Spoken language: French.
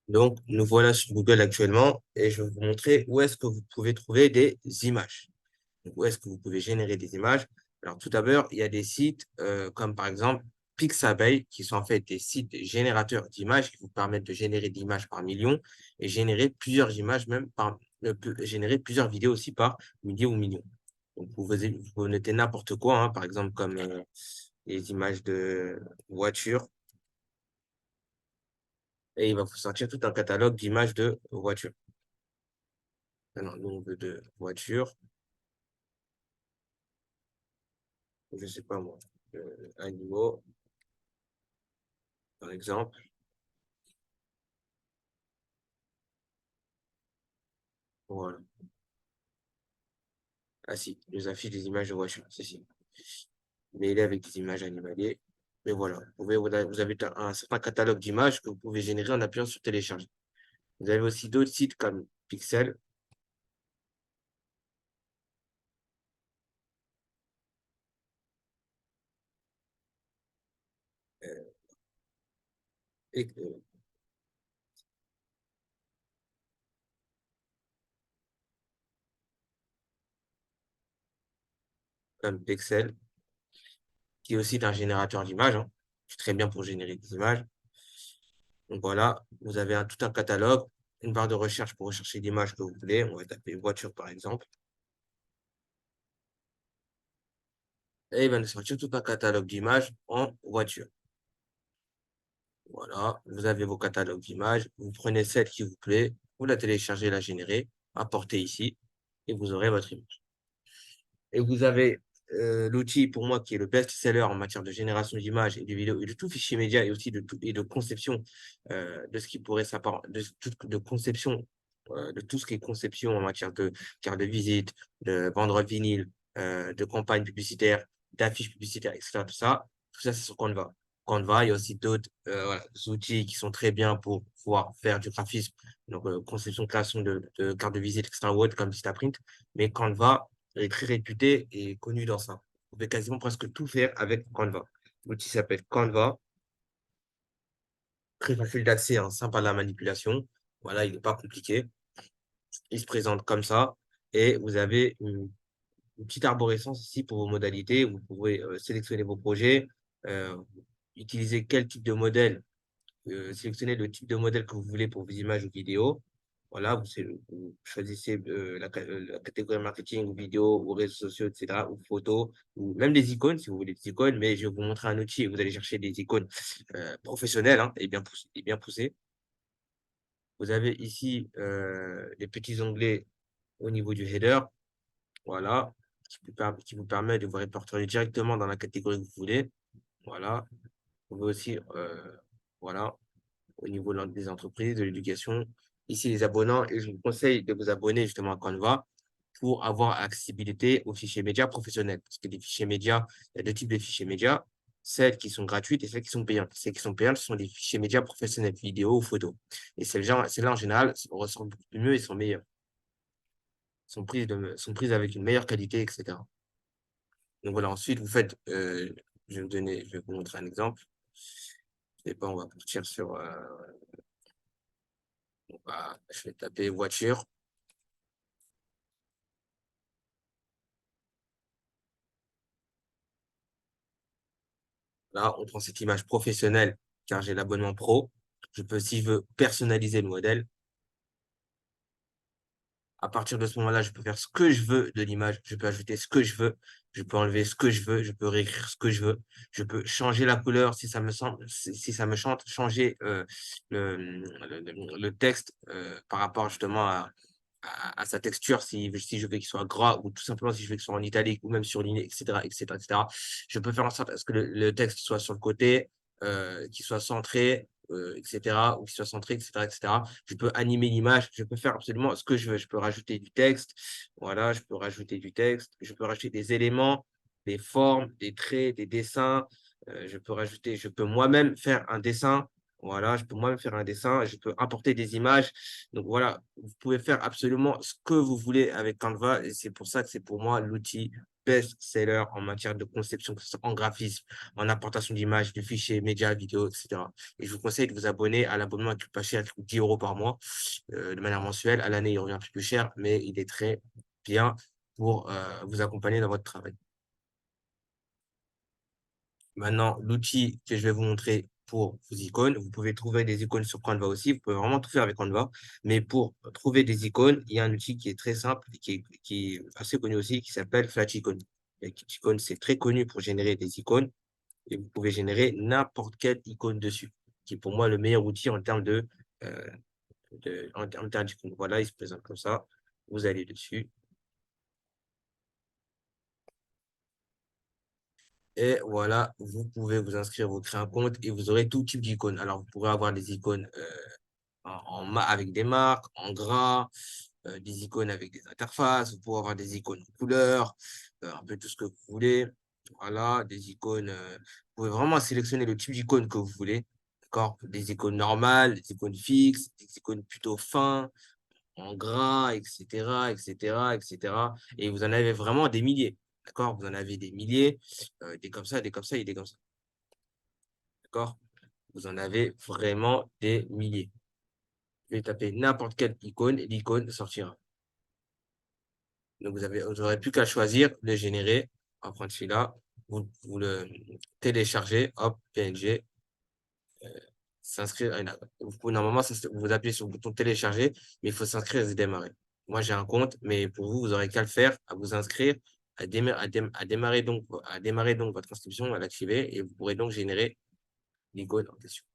Donc, nous voilà sur Google actuellement et je vais vous montrer où est-ce que vous pouvez trouver des images. Donc, où est-ce que vous pouvez générer des images? Alors, tout d'abord, il y a des sites comme par exemple Pixabay qui sont en fait des sites générateurs d'images qui vous permettent de générer des images par millions et générer plusieurs images même générer plusieurs vidéos aussi par milliers ou millions. Donc, vous notez n'importe quoi, hein, par exemple comme les images de voitures et il va vous sortir tout un catalogue d'images de voitures. Alors, nombre de voitures, je sais pas moi, animaux, par exemple. Voilà. Ah si, il nous affiche des images de voitures, c'est si. Mais il est avec des images animaliers. Mais voilà, vous avez un certain catalogue d'images que vous pouvez générer en appuyant sur télécharger. Vous avez aussi d'autres sites comme Pixel. euh, et, comme Pixel, qui est aussi un générateur d'images, hein. C'est très bien pour générer des images. Donc voilà, vous avez tout un catalogue, une barre de recherche pour rechercher l'image que vous voulez. On va taper voiture par exemple. Et il va nous sortir tout un catalogue d'images en voiture. Voilà, vous avez vos catalogues d'images. Vous prenez celle qui vous plaît, vous la téléchargez, la générez, apportez ici, et vous aurez votre image. Et vous avez l'outil, pour moi, qui est le best-seller en matière de génération d'images et de vidéos et de tout fichier média et aussi de conception de ce qui pourrait s'apparenter, de conception, de tout ce qui est conception en matière de carte de visite, de banderole vinyle, de campagne publicitaire, d'affiches publicitaires, etc. Tout ça, c'est sur Canva. Canva, il y a aussi d'autres voilà, outils qui sont très bien pour pouvoir faire du graphisme, donc conception, création de cartes de visite, etc. ou autre, comme Vistaprint. Mais Canva, elle est très réputée et connue dans ça. Vous pouvez quasiment presque tout faire avec Canva. L'outil s'appelle Canva, très facile d'accès, hein, simple à la manipulation. Voilà, il n'est pas compliqué. Il se présente comme ça. Et vous avez une petite arborescence ici pour vos modalités. Vous pouvez sélectionner vos projets, euh, utiliser quel type de modèle sélectionnez le type de modèle que vous voulez pour vos images ou vidéos. Voilà, vous choisissez la catégorie marketing ou vidéo ou réseaux sociaux, etc., ou photos, ou même des icônes, si vous voulez des icônes, mais je vais vous montrer un outil et vous allez chercher des icônes professionnelles, hein, et bien poussées. Vous avez ici les petits onglets au niveau du header, voilà, qui vous permet de vous répertorier directement dans la catégorie que vous voulez. Voilà, vous pouvez aussi, voilà, au niveau des entreprises, de l'éducation. Ici, les abonnants, et je vous conseille de vous abonner justement à Canva pour avoir accessibilité aux fichiers médias professionnels. Parce que les fichiers médias, il y a deux types de fichiers médias, celles qui sont gratuites et celles qui sont payantes. Celles qui sont payantes, ce sont des fichiers médias professionnels, vidéo ou photos. Et celles-là, en général, ressortent beaucoup mieux et sont meilleures. Sont prises avec une meilleure qualité, etc. Donc voilà, ensuite, je vais vous montrer un exemple. Je sais pas, on va partir sur, je vais taper voiture. Là, on prend cette image professionnelle car j'ai l'abonnement pro. Je peux, si je veux, personnaliser le modèle. À partir de ce moment-là, je peux faire ce que je veux de l'image. Je peux ajouter ce que je veux. Je peux enlever ce que je veux. Je peux réécrire ce que je veux. Je peux changer la couleur si ça me semble, si ça me chante, changer le texte par rapport justement à sa texture, si je veux qu'il soit gras ou tout simplement si je veux qu'il soit en italique ou même surligné, etc., etc., etc. Je peux faire en sorte à ce que le texte soit sur le côté, qu'il soit centré, etc., ou qu'il soit centré, etc., etc. Je peux animer l'image, je peux faire absolument ce que je veux. Je peux rajouter du texte, voilà, je peux rajouter du texte, je peux rajouter des éléments, des formes, des traits, des dessins. Je peux moi-même faire un dessin. Voilà, je peux moi-même faire un dessin, je peux importer des images. Donc voilà, vous pouvez faire absolument ce que vous voulez avec Canva et c'est pour ça que c'est pour moi l'outil best-seller en matière de conception, que ce soit en graphisme, en importation d'images, de fichiers, médias, vidéos, etc. Et je vous conseille de vous abonner à l'abonnement qui coûte pas cher, qui coûte 10 € par mois, de manière mensuelle. À l'année, il revient un peu plus cher, mais il est très bien pour vous accompagner dans votre travail. Maintenant, l'outil que je vais vous montrer pour vos icônes, vous pouvez trouver des icônes sur Canva aussi, vous pouvez vraiment tout faire avec Canva, mais pour trouver des icônes, il y a un outil qui est très simple et qui est assez connu aussi, qui s'appelle Flaticon. Et Flaticon, c'est très connu pour générer des icônes et vous pouvez générer n'importe quelle icône dessus, qui est pour moi le meilleur outil en termes euh, en termes d'icônes. Voilà, il se présente comme ça, vous allez dessus. Et voilà, vous pouvez vous inscrire, vous créer un compte et vous aurez tout type d'icônes. Alors, vous pourrez avoir des icônes avec des marques, en gras, des icônes avec des interfaces, vous pouvez avoir des icônes en couleur, un peu tout ce que vous voulez. Voilà, des icônes. Vous pouvez vraiment sélectionner le type d'icône que vous voulez. D'accord? Des icônes normales, des icônes fixes, des icônes plutôt fins, en gras, etc., etc., etc. Et vous en avez vraiment des milliers. D'accord? Vous en avez des milliers, des comme ça, des comme ça et des comme ça. D'accord? Vous en avez vraiment des milliers. Vous pouvez taper n'importe quelle icône et l'icône sortira. Donc, vous n'aurez plus qu'à choisir de générer. On va prendre celui-là. Vous le téléchargez, hop, PNG, s'inscrire. Vous pouvez normalement vous appuyez sur le bouton télécharger, mais il faut s'inscrire et se démarrer. Moi, j'ai un compte, mais pour vous, vous aurez qu'à le faire, à vous inscrire, à démarrer donc votre inscription, à l'activer, et vous pourrez donc générer l'icône en question.